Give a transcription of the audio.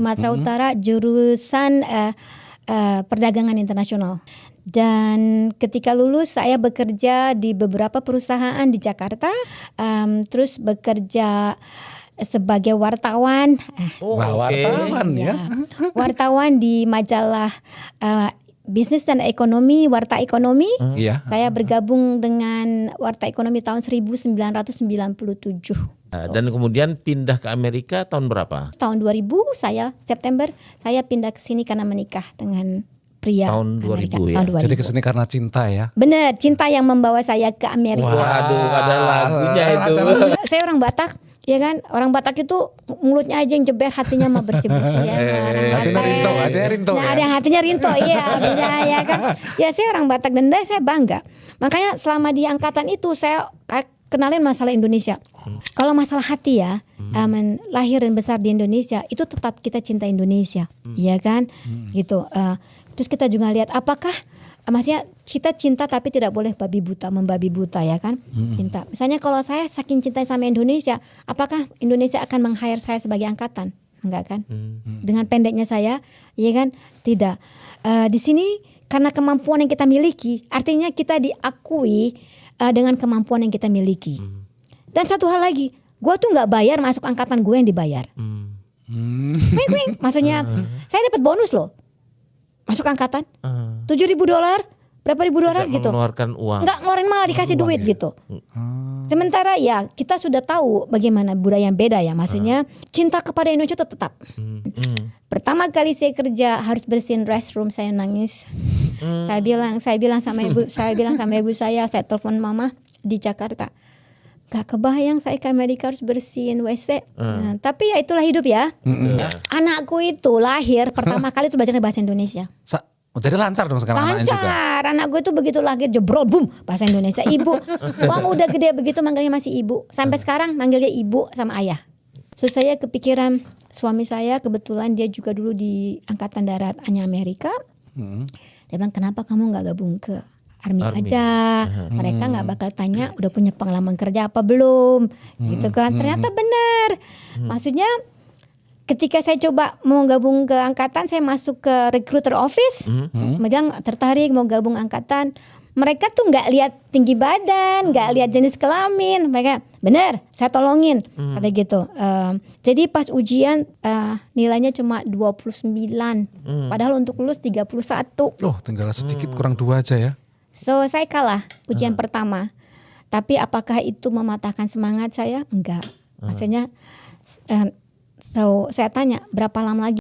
Sumatera Utara jurusan perdagangan internasional. Dan ketika lulus saya bekerja di beberapa perusahaan di Jakarta, terus bekerja sebagai wartawan. Wartawan ya. Wartawan di majalah Bisnis dan Ekonomi, Warta Ekonomi. Iya. Saya bergabung dengan Warta Ekonomi tahun 1997. Dan kemudian pindah ke Amerika tahun berapa? Tahun 2000 September saya pindah ke sini karena menikah dengan pria Tahun 2000 Amerika. ya? Tahun 2000. Jadi kesini karena cinta ya. Benar, cinta yang membawa saya ke Amerika. Waduh, ada lagunya itu. Saya orang Batak, ya kan? Orang Batak itu mulutnya aja yang jeber, hatinya mah bersih-bersih ya. Hatinya rinto Nah, ya. ada yang hatinya rinto, iya, bisa ya kan. Ya saya orang Batak dan saya bangga. Makanya selama di angkatan itu saya kenalin masalah Indonesia. Kalau masalah hati ya, lahir dan besar di Indonesia, itu tetap kita cinta Indonesia, ya kan? Gitu. Terus kita juga lihat apakah maksudnya kita cinta tapi tidak boleh membabi buta ya kan? Cinta. Misalnya kalau saya saking cinta sama Indonesia, apakah Indonesia akan meng-hire saya sebagai angkatan? Enggak kan? Dengan pendeknya saya, ya kan? Tidak. Di sini karena kemampuan yang kita miliki, artinya kita diakui dengan kemampuan yang kita miliki. Dan satu hal lagi, gue tuh nggak bayar masuk angkatan gue yang dibayar. Maksudnya saya dapat bonus loh. Masuk angkatan $7.000, berapa ribu dolar gitu. Mengeluarkan uang. Nggak ngeluarin, malah dikasih duit gitu. Sementara ya kita sudah tahu bagaimana budaya yang beda ya. Maksudnya cinta kepada Indonesia itu tetap. Pertama kali saya kerja harus bersihin restroom, saya nangis. Saya bilang sama ibu saya telepon mama di Jakarta. Gak kebayang saya ke Amerika harus bersihin WC. Nah, tapi ya itulah hidup ya. Anakku itu lahir pertama kali itu belajar bahasa Indonesia. Jadi lancar dong sekarang anaknya juga. Lancar. Anakku itu begitu lahir jebrol boom bahasa Indonesia. Ibu, wah udah gede begitu manggilnya masih ibu. Sampai sekarang manggilnya ibu sama ayah. So saya kepikiran suami saya kebetulan dia juga dulu di Angkatan Darat Amerika. Dia bilang kenapa kamu nggak gabung ke Army aja, mereka nggak bakal tanya udah punya pengalaman kerja apa belum, gitu kan? Ternyata benar. Maksudnya ketika saya coba mau gabung ke angkatan, saya masuk ke recruiter office, bilang tertarik mau gabung angkatan. Mereka tuh nggak lihat tinggi badan, nggak lihat jenis kelamin, mereka benar, saya tolongin, kata gitu. Jadi pas ujian nilainya cuma 29, padahal untuk lulus 31. Loh, tinggal sedikit kurang 2 aja ya. So saya kalah ujian pertama. Tapi apakah itu mematahkan semangat saya? Enggak. Maksudnya saya tanya berapa lama lagi